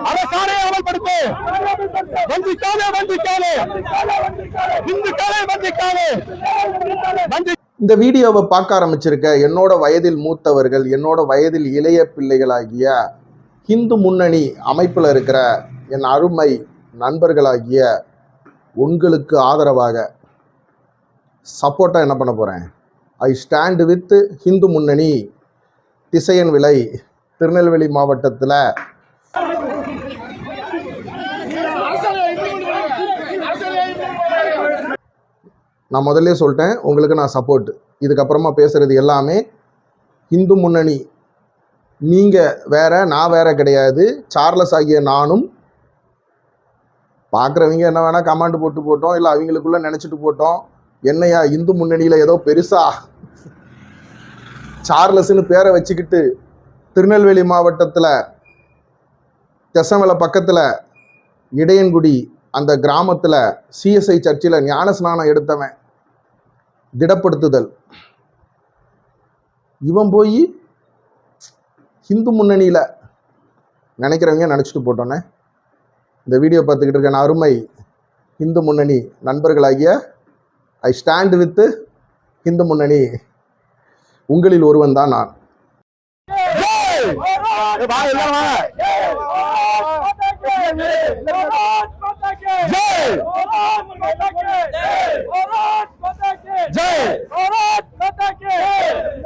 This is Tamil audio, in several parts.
அரசாணை அமல்படுத்து. வஞ்சிக்காதே வஞ்சிக்காதே இந்துக்களை வஞ்சிக்காதே. இந்த வீடியோவை பார்க்க ஆரம்பிச்சிருக்க என்னோட வயதில் மூத்தவர்கள், என்னோட வயதில் இளைய பிள்ளைகளாகிய இந்து முன்னணி அமைப்பில் இருக்கிற என் அருமை நண்பர்களாகிய உங்களுக்கு ஆதரவாக சப்போர்ட்டாக என்ன பண்ண போகிறேன்? ஐ ஸ்டாண்ட் வித் இந்து முன்னணி திசையன் விலை திருநெல்வேலி மாவட்டத்தில் நான் முதல்ல சொல்லிட்டேன், உங்களுக்கு நான் சப்போர்ட். இதுக்கப்புறமா பேசுகிறது எல்லாமே இந்து முன்னணி. நீங்கள் வேற, நான் வேற கிடையாது. சார்லஸ் ஆகிய நானும் பார்க்குறவங்க என்ன வேணால் கமெண்ட் போட்டு போட்டோம், இல்லை அவங்களுக்குள்ளே நினச்சிட்டு போட்டோம். என்னையா இந்து முன்னணியில் ஏதோ பெருசா சார்லஸ்ன்னு பேரை வச்சுக்கிட்டு திருநெல்வேலி மாவட்டத்தில் தெசமலை பக்கத்தில் இடையன்குடி அந்த கிராமத்தில் சிஎஸ்ஐ சர்ச்சில் ஞான ஸ்நானம் எடுத்தவன், திடப்படுத்துதல். இவன் போய் இந்து முன்னணியில் நினைக்கிறவங்க நினச்சிட்டு போட்டோன்னே இந்த வீடியோ பார்த்துக்கிட்டு இருக்க நான் அருமை இந்து முன்னணி நண்பர்களாகிய ஐ ஸ்டாண்ட் வித் இந்து முன்னணி உங்களில் ஒருவன் தான் நான்.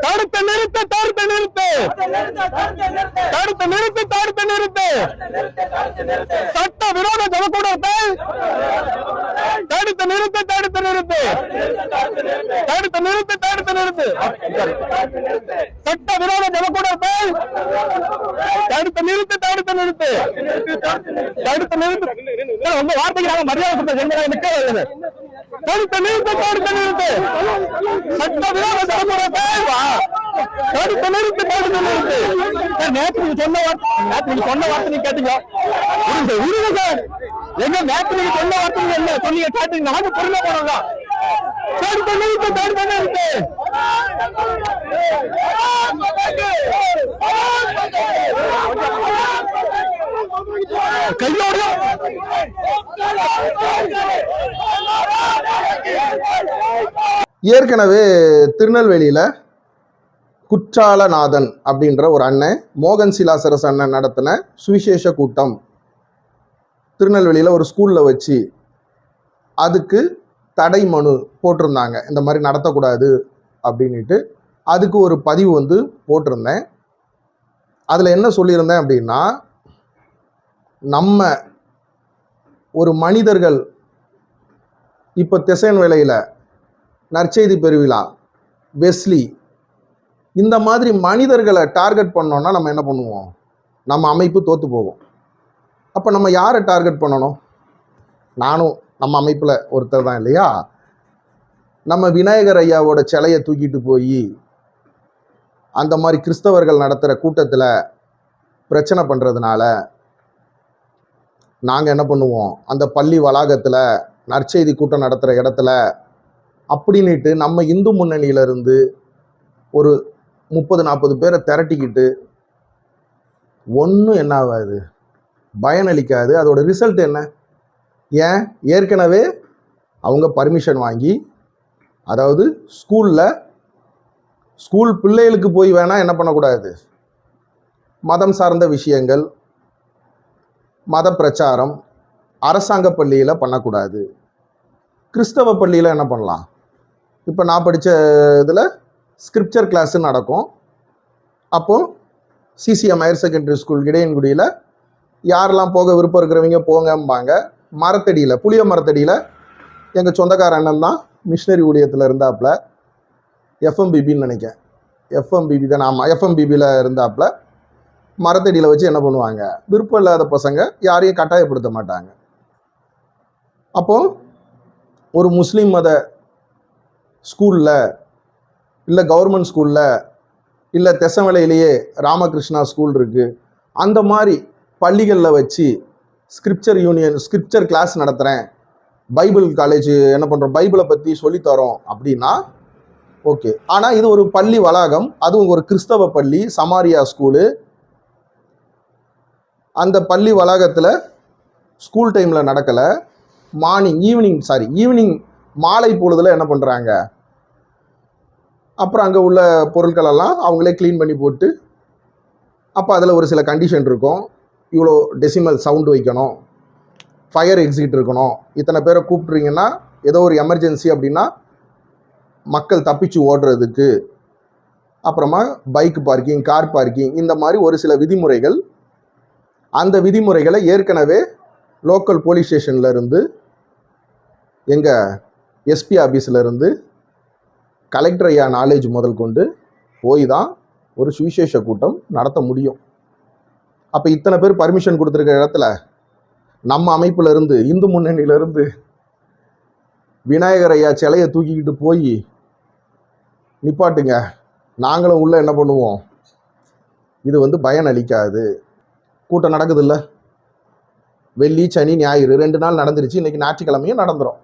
தடுத்து நிறுத்து, தடுத்து நிறுத்து, தடுத்து நிறுத்து, தடுத்து நிறுத்து. சட்ட விரோத ஜனக்கூடத்தை தடுத்து நிறுத்து, தடுத்து நிறுத்து, தடுத்து நிறுத்து, தடுத்து நிறுத்து. சட்ட விரோத ஜனக்கூடத்தை தடுத்து நிறுத்து, தடுத்து நிறுத்து, தடுத்து நிறுத்து. ரொம்ப வார்த்தைக்காக மரியாதை கொடுத்த நிக்க தடுத்து நிறுத்து, தடுத்து நிறுத்து. சட்ட விரோத ஜனக்கூடத்தை தடுத்து நிறுத்து, தடுத்து நிறுத்து. நேற்று சொன்ன வார்த்தை நீங்க கேட்டீங்க. சார் எங்க நேற்று நீங்க சொன்ன வார்த்தை என்ன சொன்னீங்க கேட்டீங்க. நாங்க பொறுமை போனோங்க. தடுத்து நிறுத்து, தடுத்து நிறுத்து. கையோட ஏற்கனவே திருநெல்வேலியில் குற்றாலநாதன் அப்படின்ற ஒரு அண்ணன், மோகன் சிலாசரஸ் அண்ணன் நடத்தின சுவிசேஷ கூட்டம் திருநெல்வேலியில் ஒரு ஸ்கூலில் வச்சு அதுக்கு தடை மனு போட்டிருந்தாங்க. இந்த மாதிரி நடத்தக்கூடாது அப்படின்ட்டு அதுக்கு ஒரு பதிவு வந்து போட்டிருந்தேன். அதில் என்ன சொல்லியிருந்தேன் அப்படின்னா, நம்ம ஒரு மனிதர்கள் இப்போ திசையன் வேலையில் நற்செய்தி பெருவிழா, வெஸ்லி, இந்த மாதிரி மனிதர்களை டார்கெட் பண்ணோன்னா நம்ம என்ன பண்ணுவோம்? நம்ம அமைப்பு தோற்று போவோம். அப்போ நம்ம யாரை டார்கெட் பண்ணணும்? நானும் நம்ம அமைப்பில் ஒருத்தர் தான் இல்லையா? நம்ம விநாயகர் ஐயாவோட சிலையை தூக்கிட்டு போய் அந்த மாதிரி கிறிஸ்தவர்கள் நடத்துகிற கூட்டத்தில் பிரச்சனை பண்ணுறதுனால நாங்கள் என்ன பண்ணுவோம்? அந்த பள்ளி வளாகத்தில் நற்செய்தி கூட்டம் நடத்துகிற இடத்துல அப்படின்ட்டு நம்ம இந்து முன்னணியிலிருந்து ஒரு 30-40 பேரை திரட்டிக்கிட்டு ஒன்றும் என்ன ஆகாது, பயனளிக்காது. அதோட ரிசல்ட் என்ன? ஏன் ஏற்கனவே அவங்க பர்மிஷன் வாங்கி, அதாவது ஸ்கூல் பிள்ளைகளுக்கு போய் வேணால் என்ன பண்ணக்கூடாது, மதம் சார்ந்த விஷயங்கள், மத பிரச்சாரம் அரசாங்க பள்ளியில் பண்ணக்கூடாது. கிறிஸ்தவ பள்ளியில் என்ன பண்ணலாம்? இப்போ நான் படித்த இதில் ஸ்கிரிப்சர் கிளாஸு நடக்கும். அப்போது சிசிஎம் ஹையர் செகண்டரி ஸ்கூல் இடையன்குடியில் யாரெல்லாம் போக விருப்பம் இருக்கிறவங்க போங்கம்பாங்க. மரத்தடியில், புளிய மரத்தடியில் எங்கள் சொந்தக்கார அண்ணன் தான் மிஷினரி ஊழியத்தில் இருந்தாப்புல, எஃப்எம்பிபின்னு நினைக்கிறேன், எஃப்எம்பிபி தான், ஆமாம் எஃப்எம்பிபியில் இருந்தாப்புல. மரத்தடியில் வச்சு என்ன பண்ணுவாங்க? விருப்பம் இல்லாத பசங்க யாரையும் கட்டாயப்படுத்த மாட்டாங்க. அப்போது ஒரு முஸ்லீம் மத ஸ்கூலில், இல்லை கவர்மெண்ட் ஸ்கூலில், இல்லை தெசமலையிலேயே ராமகிருஷ்ணா ஸ்கூல் இருக்குது, அந்த மாதிரி பள்ளிகளில் வச்சு ஸ்கிரிப்சர் கிளாஸ் நடத்துகிறேன், பைபிள் காலேஜ் என்ன பண்ணுறோம், பைபிளை பற்றி சொல்லித்தரோம் அப்படின்னா ஓகே. ஆனால் இது ஒரு பள்ளி வளாகம், அதுவும் ஒரு கிறிஸ்தவ பள்ளி, சமாரியா ஸ்கூலு. அந்த பள்ளி வளாகத்தில் ஸ்கூல் டைமில் நடக்கலை, ஈவினிங் மாலை பொழுதில் என்ன பண்ணுறாங்க, அப்புறம் அங்கே உள்ள பொருட்களெல்லாம் அவங்களே க்ளீன் பண்ணி போட்டு, அப்போ அதில் ஒரு சில கண்டிஷன் இருக்கும். இவ்வளோ டெசிமல் சவுண்டு வைக்கணும், ஃபயர் எக்ஸிட் இருக்கணும், இத்தனை பேரை கூப்பிட்றீங்கன்னா ஏதோ ஒரு எமர்ஜென்சி அப்படின்னா மக்கள் தப்பிச்சு ஓடுறதுக்கு, அப்புறமா பைக் பார்க்கிங், கார் பார்க்கிங், இந்த மாதிரி ஒரு சில விதிமுறைகள். அந்த விதிமுறைகளை ஏற்கனவே லோக்கல் போலீஸ் ஸ்டேஷனில் இருந்து, எங்கள் எஸ்பி ஆஃபீஸில் இருந்து, கலெக்டர் ஐயா நாலேஜ் முதல் கொண்டு போய் தான் ஒரு சுவிசேஷ கூட்டம் நடத்த முடியும். அப்போ இத்தனை பேர் பர்மிஷன் கொடுத்துருக்க இடத்துல நம்ம அமைப்பில் இருந்து, இந்து முன்னணியிலேருந்து விநாயகர் ஐயா சிலையை தூக்கிக்கிட்டு போய் நிப்பாட்டுங்க, நாங்களும் உள்ள என்ன பண்ணுவோம், இது பயன் அளிக்காது. கூட்டம் நடக்குது இல்லை, வெள்ளி சனி ஞாயிறு 2 நாள் நடந்துருச்சு, இன்றைக்கி ஞாயிற்றுக்கிழமையும் நடந்துடும்.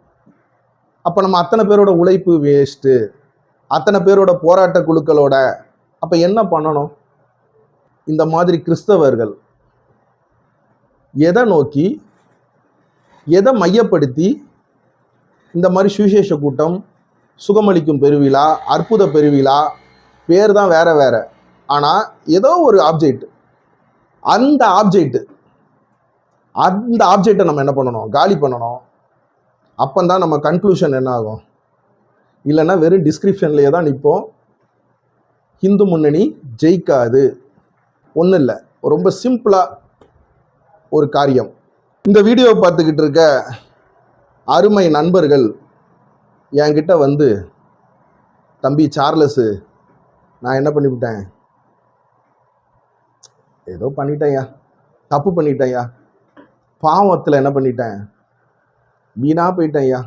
அப்போ நம்ம அத்தனை பேரோட உழைப்பு வேஸ்ட்டு, அத்தனை பேரோட போராட்ட குழுக்களோட. அப்போ என்ன பண்ணணும்? இந்த மாதிரி கிறிஸ்தவர்கள் எதை நோக்கி, எதை மையப்படுத்தி இந்த மாதிரி சுவிசேஷ கூட்டம், சுகமளிக்கும் பெருவிழா, அற்புத பெருவிழா, பேர் தான் வேற வேற, ஆனால் ஏதோ ஒரு ஆப்ஜெக்ட், அந்த ஆப்ஜெக்டை நம்ம என்ன பண்ணணும், காலி பண்ணணும். அப்போ தான் நம்ம கன்க்ளூஷன் என்ன ஆகும், இல்லைன்னா வெறும் டிஸ்கிரிப்ஷன்லேயே தான் நிற்போம். இந்து முன்னணி ஜெயிக்காது. ஒன்றும் இல்லை, ரொம்ப சிம்பிளாக ஒரு காரியம். இந்த வீடியோவை பார்த்துக்கிட்டு இருக்க அருமை நண்பர்கள் என்கிட்ட வந்து, தம்பி சார்லஸு, நான் என்ன பண்ணிவிட்டேன், ஏதோ பண்ணிட்டேன்யா, தப்பு பண்ணிட்டேன்யா, பாவத்தில் என்ன பண்ணிட்டேன், வீணாக போயிட்டேன்யா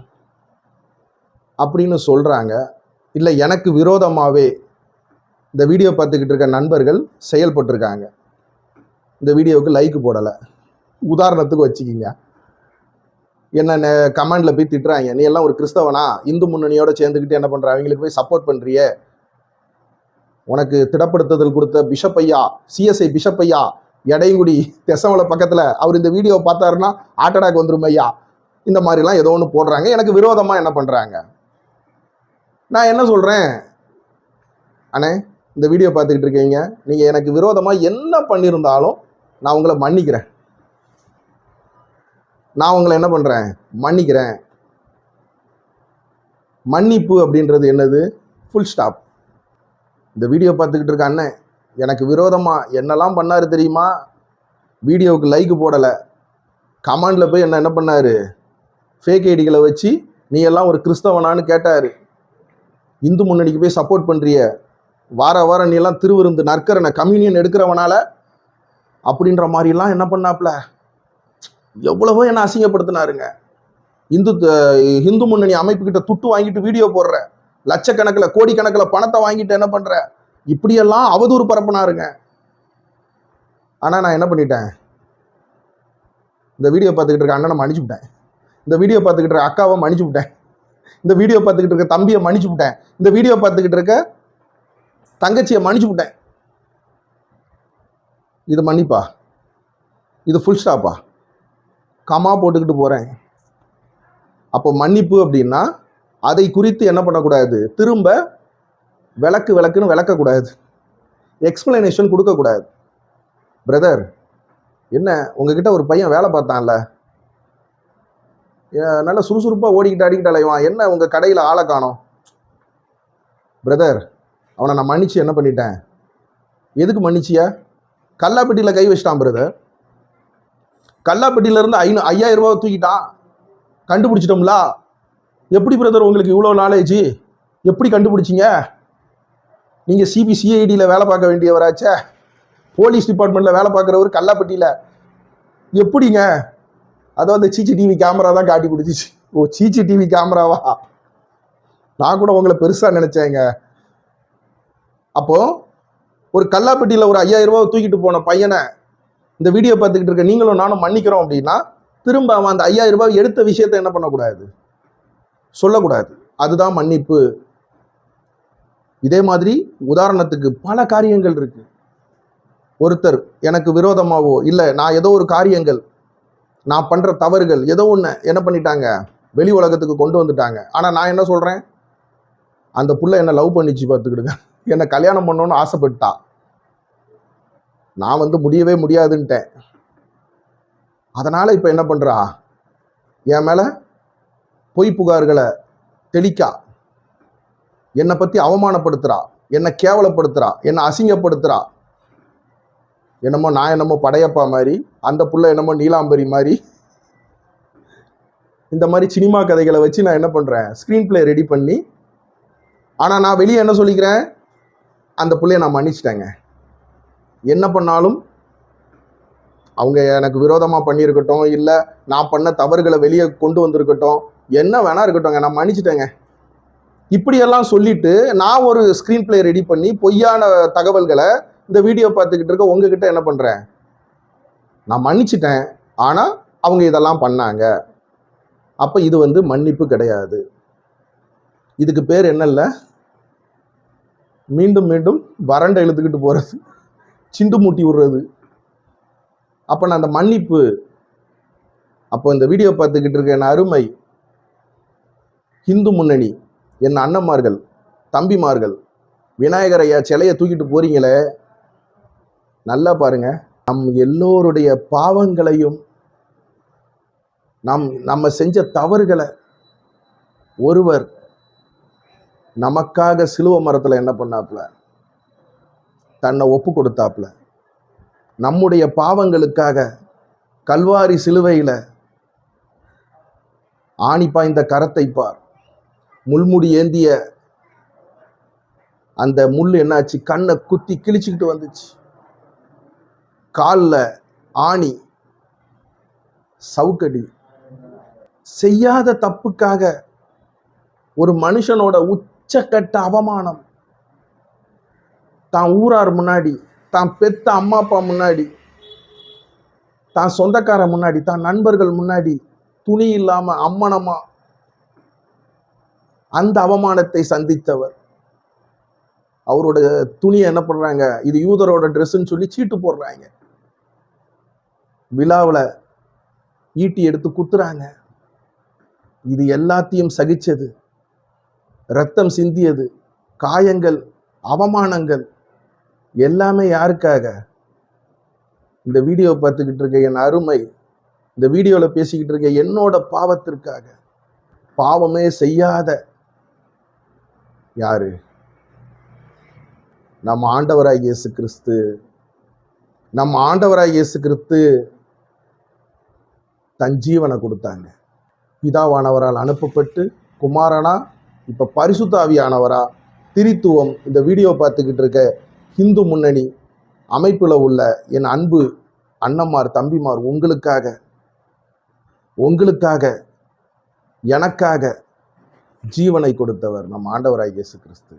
அப்படின்னு சொல்கிறாங்க. இல்லை, எனக்கு விரோதமாகவே இந்த வீடியோ பார்த்துக்கிட்டு இருக்க நண்பர்கள் செயல்பட்டுருக்காங்க. இந்த வீடியோவுக்கு லைக் போடலை, உதாரணத்துக்கு வச்சுக்கிங்க. என்ன கமெண்டில் போய் திட்டுறாங்க, நீ எல்லாம் ஒரு கிறிஸ்தவனா, இந்து முன்னணியோட சேர்ந்துக்கிட்டு என்ன பண்ணுற, அவங்களுக்கு போய் சப்போர்ட் பண்ணுறியே, உனக்கு திடப்படுத்துதல் கொடுத்த பிஷப் ஐயா, சிஎஸ்ஐ பிஷப் ஐயா, எடையங்குடி தெசமலை பக்கத்தில், அவர் இந்த வீடியோவை பார்த்தாருன்னா ஹார்ட் அட்டாக் வந்துடும் ஐயா, இந்த மாதிரிலாம் ஏதோ ஒன்று போடுறாங்க. எனக்கு விரோதமாக என்ன பண்ணுறாங்க. நான் என்ன சொல்கிறேன், அண்ணே இந்த வீடியோ பார்த்துக்கிட்டு இருக்கீங்க, நீங்கள் எனக்கு விரோதமாக என்ன பண்ணியிருந்தாலும் நான் உங்களை மன்னிக்கிறேன், நான் உங்களை என்ன பண்ணுறேன், மன்னிக்கிறேன். மன்னிப்பு அப்படின்றது என்னது, ஃபுல் ஸ்டாப். இந்த வீடியோ பார்த்துக்கிட்டு இருக்க அண்ணன் எனக்கு விரோதமாக என்னெல்லாம் பண்ணார் தெரியுமா, வீடியோவுக்கு லைக் போடலை, கமெண்டில் போய் என்ன பண்ணார், ஃபேக் ஐடிகளை வச்சு நீ எல்லாம் ஒரு கிறிஸ்தவனான்னு கேட்டார், இந்து முன்னணிக்கு போய் சப்போர்ட் பண்ணுறிய, வாரம் நீ எல்லாம் திருவிருந்து நற்கரனை கம்யூனியன் எடுக்கிறவனால அப்படின்ற மாதிரிலாம் என்ன பண்ணாப்புல, எவ்வளவோ என்ன அசிங்கப்படுத்தினாருங்க. இந்து முன்னணி அமைப்புக்கிட்ட துட்டு வாங்கிட்டு வீடியோ போடுற, லட்சக்கணக்கில் கோடிக்கணக்கில் பணத்தை வாங்கிட்டு என்ன பண்ணுற, இப்படியெல்லாம் அவதூறு பரப்புனாருங்க. ஆனால் நான் என்ன பண்ணிட்டேன், இந்த வீடியோ பார்த்துக்கிட்டு இருக்க அண்ணனை மன்னிச்சு விட்டேன், இந்த வீடியோ பார்த்துக்கிட்டு இருக்க அக்காவை மன்னிச்சு விட்டேன், இந்த வீடியோ பார்த்துக்கிட்டு இருக்க தம்பியை மன்னிச்சு விட்டேன், இந்த வீடியோ பார்த்துக்கிட்டு இருக்க தங்கச்சியை மன்னிச்சு விட்டேன். இது மன்னிப்பா, இது ஃபுல் ஸ்டாப்பா, கமா போட்டுக்கிட்டு போகிறேன். அப்போ மன்னிப்பு அப்படின்னா அதை குறித்து என்ன பண்ணக்கூடாது, திரும்ப விளக்குன்னு விளக்கக்கூடாது, எக்ஸ்பிளனேஷன் கொடுக்கக்கூடாது. பிரதர், என்ன உங்ககிட்ட ஒரு பையன் வேலை பார்த்தான்ல, நல்லா சுறுசுறுப்பாக ஓடிக்கிட்டு அடிக்கிட்டு அலைவான், என்ன உங்கள் கடையில் ஆளை காணோம். பிரதர், அவனை நான் மன்னிச்சு என்ன பண்ணிட்டேன், எதுக்கு மன்னிச்சியா, கல்லாப்பட்டியில் கை வச்சிட்டான் பிரதர், கல்லாப்பட்டியிலேருந்து 5000 ரூபா தூக்கிட்டான், கண்டுபிடிச்சிட்டோம்ல. எப்படி பிரதர் உங்களுக்கு இவ்வளோ நாலேஜ், எப்படி கண்டுபிடிச்சிங்க, நீங்கள் சிபிசிஐடியில் வேலை பார்க்க வேண்டியவராச்சே, போலீஸ் டிபார்ட்மெண்ட்டில் வேலை பார்க்குறவர் கல்லாப்பட்டியில், எப்படிங்க, அதாவது அந்த சிசிடிவி கேமரா தான் காட்டி கொடுத்துச்சு. ஓ, சிசிடிவி கேமராவா, நான் கூட உங்களை பெருசாக நினச்சேங்க. அப்போது ஒரு கல்லாப்பட்டியில் ஒரு 5000 ரூபா தூக்கிட்டு போன பையனை இந்த வீடியோ பார்த்துக்கிட்டு இருக்க நீங்களும் நானும் மன்னிக்கிறோம் அப்படின்னா, திரும்ப அவன் அந்த 5000 ரூபாய் எடுத்த விஷயத்தை என்ன பண்ணக்கூடாது, சொல்லக்கூடாது. அதுதான் மன்னிப்பு. இதே மாதிரி உதாரணத்துக்கு பல காரியங்கள் இருக்கு. ஒருத்தர் எனக்கு விரோதமாவோ இல்லை நான் ஏதோ ஒரு காரியங்கள் நான் பண்ற தவறுகள் ஏதோ ஒன்று என்ன பண்ணிட்டாங்க, வெளி உலகத்துக்கு கொண்டு வந்துட்டாங்க. ஆனால் நான் என்ன சொல்றேன், அந்த புள்ள என்ன லவ் பண்ணிச்சு பார்த்துக்கிடுங்க, என்னை கல்யாணம் பண்ணணும்னு ஆசைப்பட்டா, நான் முடியவே முடியாதுன்ட்டேன். அதனால இப்போ என்ன பண்றா, என் மேல பொய் புகார்களை தெளிக்கா, என்னை பத்தி அவமானப்படுத்துறா, என்னை கேவலப்படுத்துறா, என்னை அசிங்கப்படுத்துறா. என்னமோ நான் என்னமோ படையப்பா மாதிரி, அந்த புள்ள என்னமோ நீலாம்பரி மாதிரி, இந்த மாதிரி சினிமா கதைகளை வச்சு நான் என்ன பண்றேன், ஸ்க்ரீன் பிளே ரெடி பண்ணி. ஆனா நான் வெளியே என்ன சொல்லிக்கிறேன், அந்த புள்ளைய நான் மன்னிச்சிட்டேங்க. என்ன பண்ணாலும் அவங்க எனக்கு விரோதமா பண்ணியிருக்கட்டும், இல்லை நான் பண்ண தவறுகளை வெளியே கொண்டு வந்திருக்கட்டும், என்ன வேணா இருக்கட்டும், நான் மன்னிச்சிட்டேங்க. இப்படியெல்லாம் சொல்லிட்டு நான் ஒரு ஸ்க்ரீன் பிளே ரெடி பண்ணி பொய்யான தகவல்களை இந்த வீடியோ பார்த்துக்கிட்டு இருக்க உங்ககிட்ட என்ன பண்றேன், நான் மன்னிச்சிட்டேன், ஆனா அவங்க இதெல்லாம் பண்ணாங்க. அப்ப இது மன்னிப்பு கிடையாது. இதுக்கு பேர் என்னல்ல, மீண்டும் மீண்டும் வறண்ட இழுத்துக்கிட்டு போறது, சிண்டு மூட்டி விடுறது. அப்ப நான் அந்த மன்னிப்பு, அப்போ இந்த வீடியோ பார்த்துக்கிட்டு இருக்க என் அருமை இந்து முன்னணி, என் அண்ணன்மார்கள், தம்பிமார்கள், விநாயகர் ஐயா சிலையை தூக்கிட்டு போறீங்களே, நல்லா பாருங்க. நம் எல்லோருடைய பாவங்களையும் நம்ம செஞ்ச தவறுகளை ஒருவர் நமக்காக சிலுவை மரத்துல என்ன பண்ணாப்புல, தன்னை ஒப்பு கொடுத்தாப்புல. நம்முடைய பாவங்களுக்காக கல்வாரி சிலுவையில ஆணி பாய்ந்த கரத்தை பார், முள்முடி ஏந்திய அந்த முள் என்னாச்சு, கண்ணை குத்தி கிழிச்சுக்கிட்டு வந்துச்சு. காலில் ஆணி, சவுக்கடி. செய்யாத தப்புக்காக ஒரு மனுஷனோட உச்சக்கட்ட அவமானம், தான் ஊரார் முன்னாடி, தான் பெத்த அம்மா அப்பா முன்னாடி, தான் சொந்தக்கார முன்னாடி, தான் நண்பர்கள் முன்னாடி துணி இல்லாம அம்மனமா அந்த அவமானத்தை சந்தித்தவர். அவரோட துணியை என்ன பண்றாங்க, இது யூதரோட ட்ரெஸ்ன்னு சொல்லி சீட்டு போடுறாங்க. விழாவில் ஈட்டி எடுத்து குத்துறாங்க. இது எல்லாத்தையும் சகிச்சது, ரத்தம் சிந்தியது, காயங்கள், அவமானங்கள் எல்லாமே யாருக்காக, இந்த வீடியோ பார்த்துக்கிட்டு இருக்க என் அருமை, இந்த வீடியோவில் பேசிக்கிட்டு இருக்க என்னோட பாவத்திற்காக. பாவமே செய்யாத யாரு, நம்ம ஆண்டவராய் இயேசு கிறிஸ்து. நம்ம ஆண்டவராய் இயேசு கிறிஸ்து தன் ஜீவனை கொடுத்தாங்க. பிதாவானவரால் அனுப்பப்பட்டு குமாரனா, இப்ப பரிசுத்த ஆவியானவரா, திரித்துவம். இந்த வீடியோ பார்த்துக்கிட்டு இருக்க இந்து முன்னணி அமைப்புல உள்ள என் அன்பு அண்ணன்மார், தம்பிமார், உங்களுக்காக எனக்காக ஜீவனை கொடுத்தவர் நம்ம ஆண்டவராய் இயேசு கிறிஸ்து.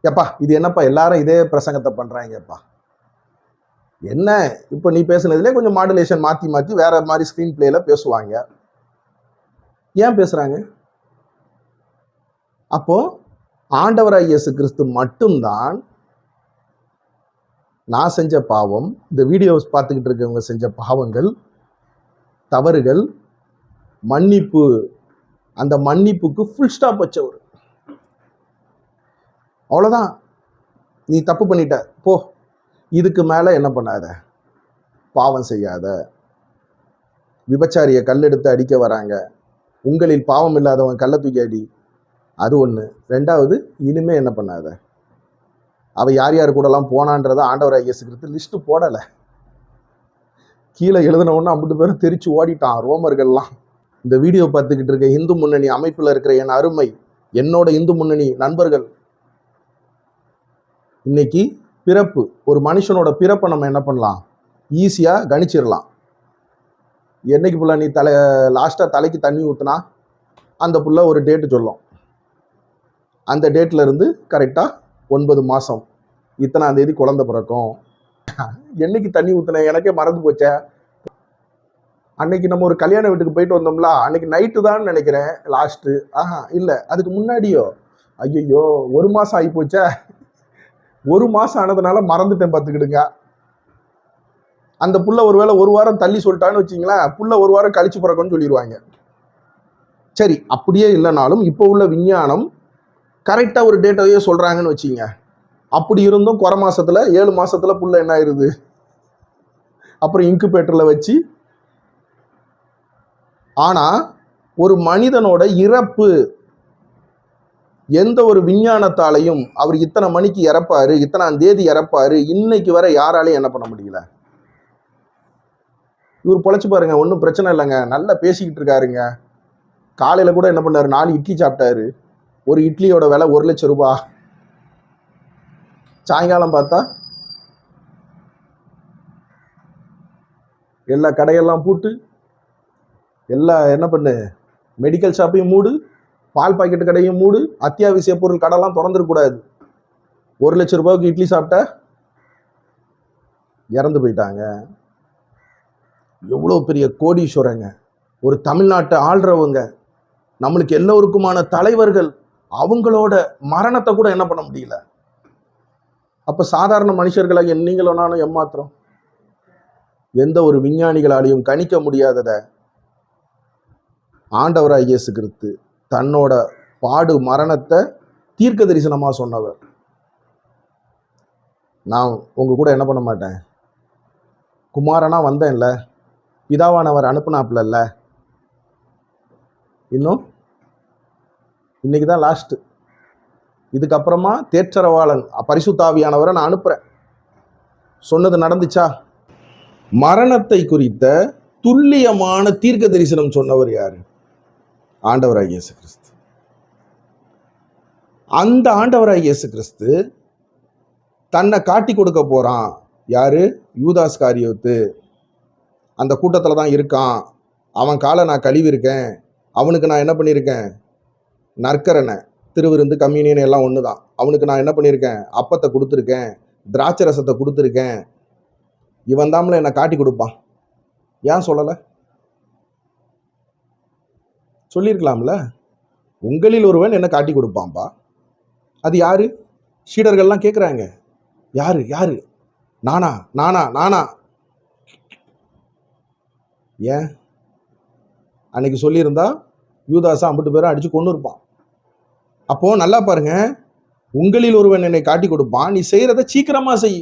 எப்பா இது என்னப்பா எல்லாரும் இதே பிரசங்கத்தை பண்றாங்கப்பா, என்ன இப்போ நீ பேசுனதுலேயே கொஞ்சம் மாடுலேஷன் மாற்றி மாற்றி வேற மாதிரி ஸ்க்ரீன் பிளேல பேசுவாங்க. ஏன் பேசுறாங்க? அப்போ ஆண்டவராய் இயேசு கிறிஸ்து மட்டும்தான் நான் செஞ்ச பாவம், இந்த வீடியோஸ் பார்த்துக்கிட்டு இருக்கவங்க செஞ்ச பாவங்கள், தவறுகள், மன்னிப்பு, அந்த மன்னிப்புக்கு ஃபுல் ஸ்டாப் வச்சவர். அவ்வளோதான், நீ தப்பு பண்ணிட்ட போ, இதுக்கு மேலே என்ன பண்ணாத, பாவம் செய்யாத. விபச்சாரியை கல்லெடுத்து அடிக்க வராங்க, உங்களில் பாவம் இல்லாதவன் கல்லை தூக்கி அடி, அது ஒன்று. ரெண்டாவது, இனிமே என்ன பண்ணாத, அவ யார் யார் கூடலாம் போனான்றத ஆண்டவராய் இயேசு கிறிஸ்து லிஸ்ட்டு போடலை. கீழே எழுதினவுன்னு 50 பேரும் தெரிச்சு ஓடிட்டான் ரோமர்கள்லாம். இந்த வீடியோ பார்த்துக்கிட்டு இருக்க இந்து முன்னணி அமைப்பில் இருக்கிற என் அருமை, என்னோட இந்து முன்னணி நண்பர்கள், இன்னைக்கு பிறப்பு, ஒரு மனுஷனோட பிறப்பை நம்ம என்ன பண்ணலாம், ஈஸியாக கணிச்சிடலாம். என்னைக்கு புள்ள நீ லாஸ்ட்டாக தலைக்கு தண்ணி ஊற்றுனா அந்த புள்ள ஒரு டேட்டு சொல்லும். அந்த டேட்டில் இருந்து கரெக்டாக 9 மாதம், இத்தனாம் தேதி குழந்தை பிறக்கும். என்னைக்கு தண்ணி ஊற்றுன எனக்கே மறந்து போச்சே. அன்னைக்கு நம்ம ஒரு கல்யாண வீட்டுக்கு போயிட்டு வந்தோம்ல, அன்னைக்கு நைட்டு தான் நினைக்கிறேன் லாஸ்ட்டு. இல்லை அதுக்கு முன்னாடியோ, ஐயோ 1 மாதம் ஆகி போச்சே. 1 மாசம் ஆனதுனால மறந்துட்டேன் பார்த்துக்கிடுங்க. அந்த புள்ள ஒருவேளை 1 வாரம் தள்ளி சொல்லிட்டான்னு வச்சிங்களேன், புள்ள 1 வாரம் கழிச்சு பிறக்கும்னு சொல்லிடுவாங்க. சரி, அப்படியே இல்லைனாலும் இப்போ உள்ள விஞ்ஞானம் கரெக்டாக ஒரு டேட்டாவே சொல்கிறாங்கன்னு வச்சிங்க. அப்படி இருந்தும் குறை மாசத்துல 7 மாசத்துல புள்ள என்ன ஆயிருது, அப்புறம் இன்குபேட்டரில் வச்சு. ஆனால் ஒரு மனிதனோட இறப்பு எந்த ஒரு விஞ்ஞானத்தாலையும் அவர் இத்தனை மணிக்கு இறப்பாரு, இத்தனாம் தேதி இறப்பாரு, இன்னைக்கு வரை யாராலையும் என்ன பண்ண முடியல. இவர் பொழைச்சு பாருங்க, ஒன்றும் பிரச்சனை இல்லைங்க, நல்லா பேசிக்கிட்டு இருக்காருங்க. காலையில் கூட என்ன பண்ணாரு, 4 இட்லி சாப்பிட்டாரு. ஒரு இட்லியோட விலை 1 லட்சம் ரூபாய். சாயங்காலம் பார்த்தா எல்லா கடையெல்லாம் பூட்டு, எல்லா என்ன பண்ணு, மெடிக்கல் ஷாப்பையும் மூடு, பால் பாக்கெட்டு கடையும் மூடு, அத்தியாவசிய பொருள் கடைலாம் திறந்துடக்கூடாது. 1 லட்சம் ரூபாய்க்கு இட்லி சாப்பிட்டா இறந்து போயிட்டாங்க. எவ்வளோ பெரிய கோடீஸ்வரங்க, ஒரு தமிழ்நாட்டை ஆள்றவங்க, நம்மளுக்கு எல்லோருக்குமான தலைவர்கள், அவங்களோட மரணத்தை கூட என்ன பண்ண முடியல. அப்போ சாதாரண மனுஷர்களாக நீங்களும் நானும் ஏமாத்திரம். எந்த ஒரு விஞ்ஞானிகளாலையும் கணிக்க முடியாததை ஆண்டவராய் இயேசு கிறிஸ்து தன்னோட பாடு மரணத்தை தீர்க்க தரிசனமாக சொன்னவர். நான் உங்க கூட என்ன பண்ண மாட்டேன், குமாரனா வந்தேன்ல, பிதாவானவர் அனுப்புனாப்புல, இன்னைக்கு தான் லாஸ்ட். இதுக்கப்புறமா தேற்றரவாளன் பரிசுத்தாவியானவரை நான் அனுப்புறேன். சொன்னது நடந்துச்சா? மரணத்தை குறித்த துல்லியமான தீர்க்க தரிசனம் சொன்னவர் யாரு? ஆண்டவராய் இயேசு கிறிஸ்து. அந்த ஆண்டவராய் இயேசு கிறிஸ்து தன்னை காட்டி கொடுக்க போறான். யாரு? யூதாஸ் காரியோத்து. அந்த கூட்டத்தில் தான் இருக்கான். அவன் காலை நான் கழுவிருக்கேன், அவனுக்கு நான் என்ன பண்ணியிருக்கேன், நற்கரனை, திருவிருந்து, கம்யூனியன் எல்லாம் ஒன்று தான். அவனுக்கு நான் என்ன பண்ணியிருக்கேன், அப்பத்தை கொடுத்துருக்கேன், திராட்சை ரசத்தை கொடுத்துருக்கேன். இவன் தாம்ல என்னை காட்டி கொடுப்பான். ஏன் சொல்லலை? சொல்லியிருக்கலாம்ல. உங்களில் ஒருவன் என்ன காட்டி கொடுப்பான்பா. அது யாரு? சீடர்கள்லாம் கேட்குறாங்க, யாரு யாரு? நானா நானா நானா? ஏன் அன்னைக்கு சொல்லியிருந்தா யூதாசா 50 பேரும் அடிச்சு கொண்டு இருப்பான். அப்போ நல்லா பாருங்க, உங்களில் ஒருவன் என்னை காட்டி கொடுப்பான், நீ செய்யறத சீக்கிரமா செய்.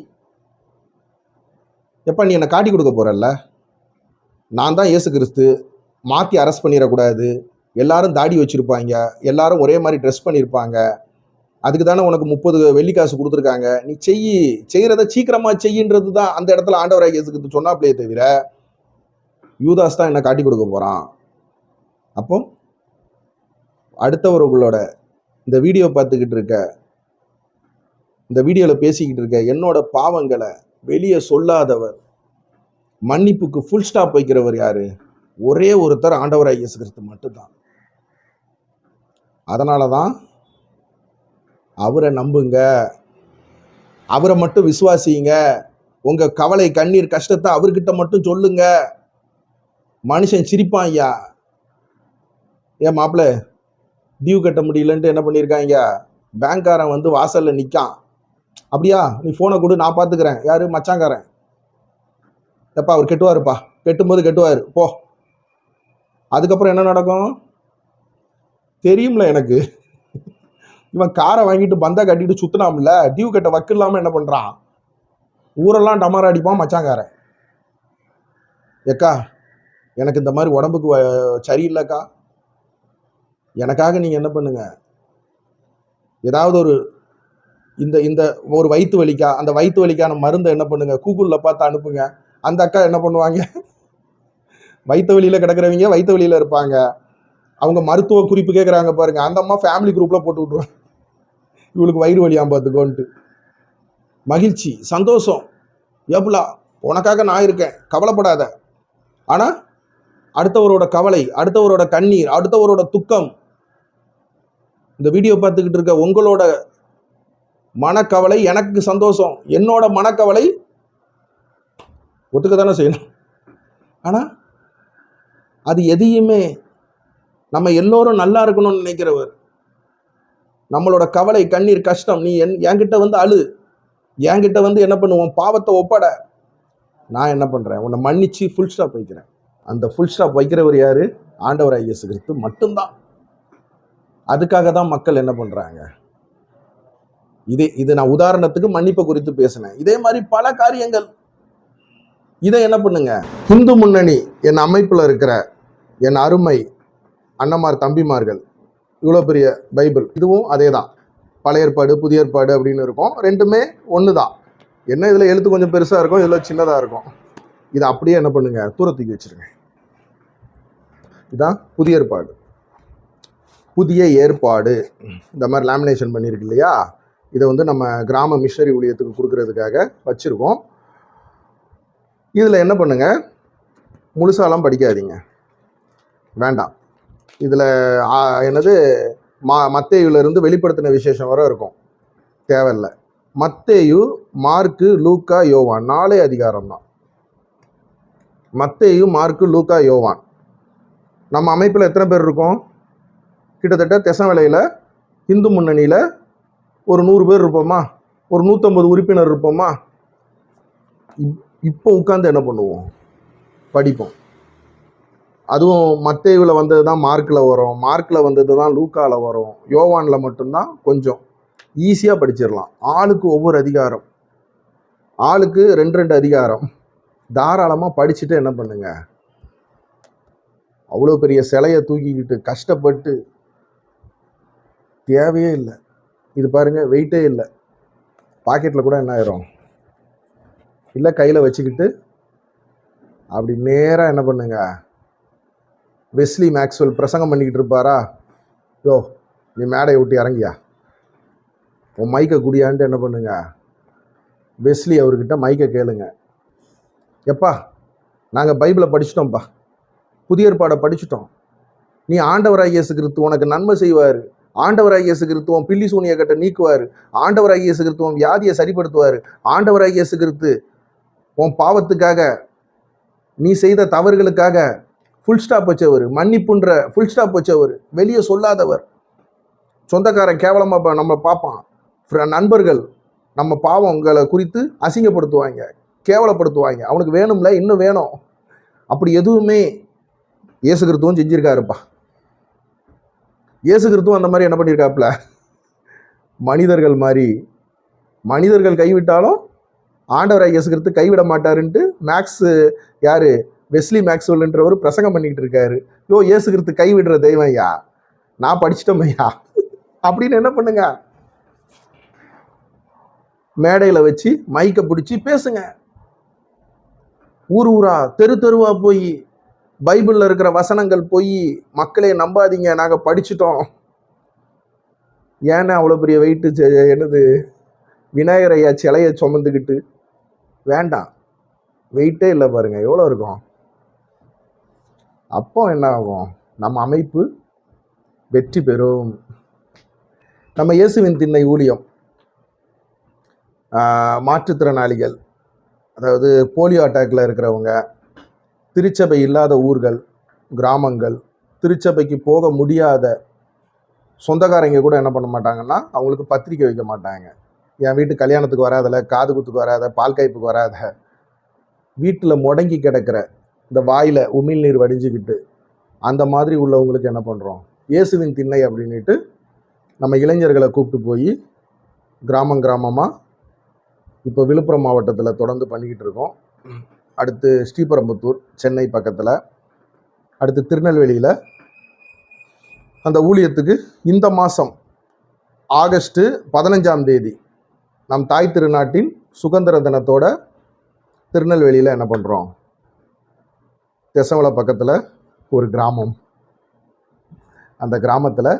எப்ப நீ என்னை காட்டி கொடுக்க போறல்ல, நான் தான் இயேசு கிறிஸ்து, மாற்றி அரெஸ்ட் பண்ணிடக்கூடாது. எல்லாரும் தாடி வச்சிருப்பாங்க, எல்லாரும் ஒரே மாதிரி ட்ரெஸ் பண்ணியிருப்பாங்க, அதுக்கு தானே உனக்கு 30 வெள்ளிக்காசு கொடுத்துருக்காங்க. நீ செய்யறத சீக்கிரமா செய்யின்றது தான் அந்த இடத்துல ஆண்டவராய் இயேசு கிறிஸ்து சொன்னாப்லையே தவிர யூதாஸ் தான் என்ன காட்டி கொடுக்க போறான். அப்போ அடுத்தவர்களோட இந்த வீடியோ பார்த்துக்கிட்டு இருக்க, இந்த வீடியோவில் பேசிக்கிட்டு இருக்க என்னோட பாவங்களை வெளியே சொல்லாதவர், மன்னிப்புக்கு ஃபுல் ஸ்டாப் வைக்கிறவர் யாரு? ஒரே ஒருத்தர், ஆண்டவராய் இயேசு கிறிஸ்து மட்டும்தான். அதனால தான் அவரை நம்புங்க, அவரை மட்டும் விசுவாசிங்க, உங்க கவலை, கண்ணீர், கஷ்டத்தை அவர்கிட்ட மட்டும் சொல்லுங்க. மனுஷன் சிரிப்பான். ஐயா, ஏன் மாப்பிள்ள டியூ கட்ட முடியலன்ட்டு என்ன பண்ணியிருக்காங்க, பேங்க்காரன் வந்து வாசல்ல நிற்கான். அப்படியா, நீ ஃபோனை கொடு, நான் பார்த்துக்கிறேன். யாரு? மச்சாங்காரன். எப்பா அவர் கெட்டுவாருப்பா, கெட்டும்போது கெட்டுவார் போ. அதுக்கப்புறம் என்ன நடக்கும் தெரியும்ல எனக்கு. இவன் காரை வாங்கிட்டு பந்தா கட்டிட்டு சுத்தினாம்ல, டியூ கட்ட வக்கு இல்லாம என்ன பண்றான், ஊரெல்லாம் டமாரா அடிப்பான் மச்சாங்காரன். ஏக்கா எனக்கு இந்த மாதிரி உடம்புக்கு சரியில்லைக்கா, எனக்காக நீங்க என்ன பண்ணுங்க, ஏதாவது ஒரு இந்த இந்த ஒரு வயிற்று வலிக்கா, அந்த வயிற்று வலிக்கான மருந்தை என்ன பண்ணுங்க, கூகுள்ல பார்த்து அனுப்புங்க. அந்த அக்கா என்ன பண்ணுவாங்க, வயிற்று வலியில கிடக்கிறவங்க வயிற்று வலியில இருப்பாங்க, அவங்க மருத்துவ குறிப்பு கேட்குறாங்க பாருங்க, அந்த அம்மா ஃபேமிலி குரூப்ல போட்டு விட்ருவாங்க, இவளுக்கு வயிறு வலியாம் பார்த்துக்கோன்ட்டு. மகிழ்ச்சி, சந்தோஷம், ஏப்புலா உனக்காக நான் இருக்கேன், கவலைப்படாத. ஆனா அடுத்தவரோட கவலை, அடுத்தவரோட கண்ணீர், அடுத்தவரோட துக்கம், இந்த வீடியோ பார்த்துக்கிட்டு இருக்க உங்களோட மனக்கவலை எனக்கு சந்தோஷம், என்னோட மனக்கவலை ஒத்துக்க தானே செய்யணும். ஆனா அது எதையுமே நம்ம எல்லோரும் நல்லா இருக்கணும்னு நினைக்கிறவர், நம்மளோட கவலை, கண்ணீர், கஷ்டம், நீ என்கிட்ட வந்து அழு, என்கிட்ட வந்து என்ன பண்ணுவோம், பாவத்தை ஒப்பட, நான் என்ன பண்றேன், உன்னை மன்னிச்சு ஃபுல் ஸ்டாப் வைக்கிறேன். அந்த ஃபுல் ஸ்டாப் வைக்கிறவர் யாரு? ஆண்டவராகிய இயேசு கிறிஸ்து மட்டும்தான். அதுக்காக தான் மக்கள் என்ன பண்றாங்க. இது நான் உதாரணத்துக்கு மன்னிப்பு குறித்து பேசினேன். இதே மாதிரி பல காரியங்கள். இதை என்ன பண்ணுங்க, இந்து முன்னணி என் அமைப்புல இருக்கிற என் அருமை அண்ணமார் தம்பிமார்கள், இவ்வளோ பெரிய பைபிள், இதுவும் அதே தான். பழைய ஏற்பாடு புதிய ஏற்பாடு அப்படின்னு இருக்கும். ரெண்டுமே ஒன்று தான். என்ன இதில் எழுத்து கொஞ்சம் பெருசாக இருக்கும், இதில் சின்னதாக இருக்கும். இதை அப்படியே என்ன பண்ணுங்க, தூரத்துக்கு வச்சிருங்க. இதுதான் புதிய ஏற்பாடு. புதிய ஏற்பாடு இந்த மாதிரி லேமினேஷன் பண்ணியிருக்கு இல்லையா, இதை வந்து நம்ம கிராம மிஷனரி ஊழியத்துக்கு கொடுக்கறதுக்காக வச்சுருக்கோம். இதில் என்ன பண்ணுங்க, முழுசாலாம் படிக்காதீங்க, வேண்டாம். இதில் என்னது மத்தேயுலேருந்து வெளிப்படுத்தின விசேஷம் வர இருக்கும், தேவையில்லை. மத்தேயு, மார்க்கு, லூக்கா, யோவான் 4 அதிகாரம் தான். மத்தேயு, மார்க்கு, லூக்கா, யோவான். நம்ம அமைப்பில் எத்தனை பேர் இருக்கோம்? கிட்டத்தட்ட தெசவேலையில் இந்து முன்னணியில் ஒரு 100 பேர் இருப்போமா, ஒரு 150 உறுப்பினர் இருப்போமா. இப்போ உட்காந்து என்ன பண்ணுவோம், படிப்போம். அதுவும் மத்தேயுவில் வந்தது தான் மார்க்கில் வரும், மார்க்கில் வந்தது தான் லூக்காவில் வரும், யோவானில் மட்டும்தான் கொஞ்சம் ஈஸியாக படிச்சிடலாம். ஆளுக்கு ஒவ்வொரு அதிகாரம், ஆளுக்கு 2 அதிகாரம் தாராளமாக படிச்சுட்டு என்ன பண்ணுங்க, அவ்வளோ பெரிய சிலையை தூக்கிக்கிட்டு கஷ்டப்பட்டு தேவையே இல்லை. இது பாருங்க, வெயிட்டே இல்லை, பாக்கெட்டில் கூட என்ன ஆயிரும் இல்லை, கையில் வச்சுக்கிட்டு அப்படி நேராக என்ன பண்ணுங்க, வெஸ்லி மேக்ஸ்வெல் பிரசங்கம் பண்ணிக்கிட்டு இருப்பாரா, யோ நீ மேடையை விட்டு இறங்கியா, உன் மைக்கை குடியான்ட்டு என்ன பண்ணுங்க, வெஸ்லி அவர்கிட்ட மைக்கை கேளுங்க. எப்பா நாங்கள் பைபிளை படிச்சிட்டோம்ப்பா, புதிய ஏற்பாடை படிச்சுட்டோம், நீ ஆண்டவராகிய இயேசு கிறிஸ்து உனக்கு நன்மை செய்வார், ஆண்டவராகிய இயேசு கிறிஸ்து உன் பில்லி சூனிய கட்டை நீக்குவார், ஆண்டவராகிய இயேசு கிறிஸ்து உன் வியாதியை சரிப்படுத்துவார், ஆண்டவராகிய இயேசு கிறிஸ்து உன் பாவத்துக்காக நீ செய்த தவறுகளுக்காக ஃபுல் ஸ்டாப் வச்சவர், மன்னிப்புன்ற ஃபுல் ஸ்டாப் வச்சவர், வெளியே சொல்லாதவர். சொந்தக்காரன் கேவலமாக நம்ம பார்ப்பான், நண்பர்கள் நம்ம பாவங்களை குறித்து அசிங்கப்படுத்துவாங்க, கேவலப்படுத்துவாங்க, அவனுக்கு வேணும்ல இன்னும் வேணும். அப்படி எதுவுமே இயேசு கிறிஸ்துவும் செஞ்சிருக்காருப்பா. இயேசு கிறிஸ்துவும் அந்த மாதிரி என்ன பண்ணியிருக்காப்புல, மனிதர்கள் மாதிரி, மனிதர்கள் கைவிட்டாலும் ஆண்டவராகிய இயேசு கிறிஸ்து கைவிட மாட்டாருன்ட்டு யாரு வெஸ்லி மேக்ஸ்வெல்ன்றவர் பிரசங்கம் பண்ணிக்கிட்டு இருக்காரு. யோ இயேசு கிறிஸ்து கைவிடுற தெய்வம் ஐயா, நான் படிச்சிட்டோம் ஐயா அப்படின்னு என்ன பண்ணுங்க, மேடையில் வச்சு மைக்கை பிடிச்சி பேசுங்க. ஊர் ஊரா தெரு தெருவா போய் பைபிளில் இருக்கிற வசனங்கள் போய் மக்களே நம்பாதீங்க, நாங்கள் படிச்சுட்டோம். ஏன்னா அவ்வளோ பெரிய வெயிட்டு என்னது, விநாயகர் ஐயா சிலையை சுமந்துக்கிட்டு, வேண்டாம், வெயிட்டே இல்லை பாருங்க எவ்வளோ இருக்கும். அப்போ என்ன ஆகும், நம்ம அமைப்பு வெற்றி பெறும். நம்ம இயேசுவின் திண்ணை ஊழியம், மாற்றுத்திறனாளிகள், அதாவது போலியோ அட்டாக்ல இருக்கிறவங்க, திருச்சபை இல்லாத ஊர்கள், கிராமங்கள், திருச்சபைக்கு போக முடியாத சொந்தக்காரங்க கூட என்ன பண்ண மாட்டாங்கன்னா, அவங்களுக்கு பத்திரிக்கை வைக்க மாட்டாங்க. என் வீட்டு கல்யாணத்துக்கு வராதில்ல, காது குத்துக்கு வராத, பால் காய்ப்புக்கு வராத, வீட்டில் முடங்கி கிடக்கிற இந்த வாயில் உமிழ்நீர் வடிஞ்சுக்கிட்டு அந்த மாதிரி உள்ளவங்களுக்கு என்ன பண்ணுறோம், இயேசுவின் திண்ணை அப்படின்ட்டு நம்ம இளைஞர்களை கூப்பிட்டு போய் கிராமமாக இப்போ விழுப்புரம் மாவட்டத்தில் தொடர்ந்து பண்ணிக்கிட்டு இருக்கோம். அடுத்து ஸ்ரீபெரும்புத்தூர் சென்னை பக்கத்தில், அடுத்து திருநெல்வேலியில் அந்த ஊழியத்துக்கு இந்த மாதம் ஆகஸ்ட் 15ஆம் தேதி நம் தாய் திருநாட்டின் சுதந்திர தினத்தோட திருநெல்வேலியில் என்ன பண்ணுறோம், தெசவலை பக்கத்தில் ஒரு கிராமம், அந்த கிராமத்தில்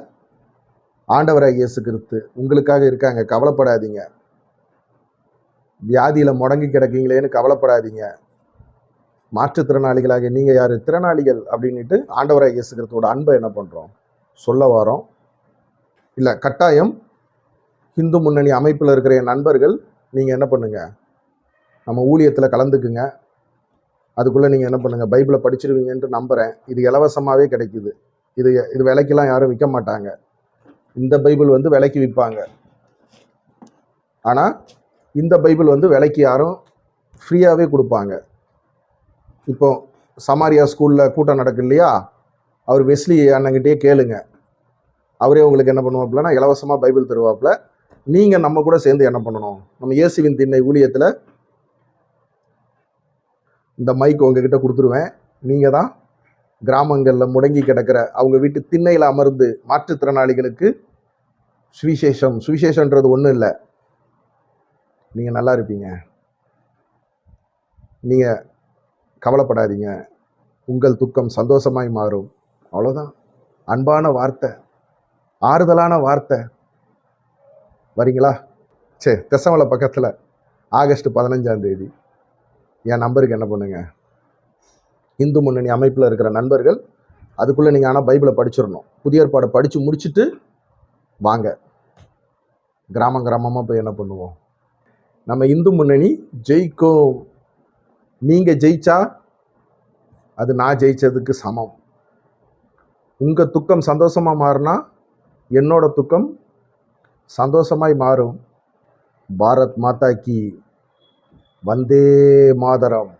ஆண்டவராகிய இயேசு கிறிஸ்து உங்களுக்காக இருக்காங்க, கவலைப்படாதீங்க. வியாதியில் முடங்கி கிடக்கீங்களேன்னு கவலைப்படாதீங்க. மாற்றுத்திறனாளிகளாக நீங்கள் யார், திறனாளிகள் அப்படின்ட்டு ஆண்டவராகிய இயேசு கிறிஸ்துவோட அன்பை என்ன பண்ணுறோம் சொல்ல வரோம். இல்லை கட்டாயம் இந்து முன்னணி அமைப்பில் இருக்கிற என் நண்பர்கள் நீங்கள் என்ன பண்ணுங்கள், நம்ம ஊழியத்தில் கலந்துக்குங்க. அதுக்குள்ளே நீங்கள் என்ன பண்ணுங்கள், பைபிளை படிச்சிருவீங்கன்ட்டு நம்புகிறேன். இது இலவசமாகவே கிடைக்குது. இது விலைக்கெல்லாம் யாரும் விற்க மாட்டாங்க. இந்த பைபிள் வந்து விலைக்கு விற்பாங்க. ஆனால் இந்த பைபிள் வந்து விலைக்கு யாரும் ஃப்ரீயாகவே கொடுப்பாங்க. இப்போ சமாரியா ஸ்கூலில் கூட்டம் நடக்கு இல்லையா, அவர் வெஸ்லி அண்ணங்கிட்டே கேளுங்க, அவரே உங்களுக்கு என்ன பண்ணுவாப்புலன்னா இலவசமாக பைபிள் தருவாப்புல. நீங்கள் நம்ம கூட சேர்ந்து என்ன பண்ணணும், நம்ம இயேசுவின் திண்ணை ஊழியத்தில் இந்த மைக் உங்ககிட்ட கொடுத்துருவேன். நீங்கள் தான் கிராமங்களில் முடங்கி கிடக்கிற அவங்க வீட்டு திண்ணையில் அமர்ந்து மாற்றுத்திறனாளிகளுக்கு சுவிசேஷன்றது ஒன்றும் இல்லை, நீங்கள் நல்லா இருப்பீங்க, நீங்கள் கவலைப்படாதீங்க, உங்கள் துக்கம் சந்தோஷமாய் மாறும். அவ்வளோதான். அன்பான வார்த்தை, ஆறுதலான வார்த்தை. வரீங்களா? சரி, தெசமலை பக்கத்தில் ஆகஸ்ட் 15 என் நம்பருக்கு என்ன பண்ணுங்க, இந்து முன்னணி அமைப்பில் இருக்கிற நண்பர்கள், அதுக்குள்ளே நீங்கள் ஆனால் பைபிளை படிச்சிடணும். புதிய ஏற்பாடை படித்து முடிச்சுட்டு வாங்க, கிராமமாக போய் என்ன பண்ணுவோம், நம்ம இந்து முன்னணி ஜெயிக்கும். நீங்கள் ஜெயிச்சா அது நான் ஜெயிச்சதுக்கு சமம். உங்கள் துக்கம் சந்தோஷமாக மாறினா என்னோட துக்கம் சந்தோஷமாய் மாறும். பாரத் மாதா கி வந்தே மாதரம்.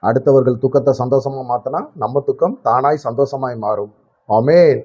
அடுத்தவர்கள் துக்கத்தை சந்தோஷமாக மாற்றினா நம்ம துக்கம் தானாய் சந்தோஷமாய் மாறும். ஆமென்.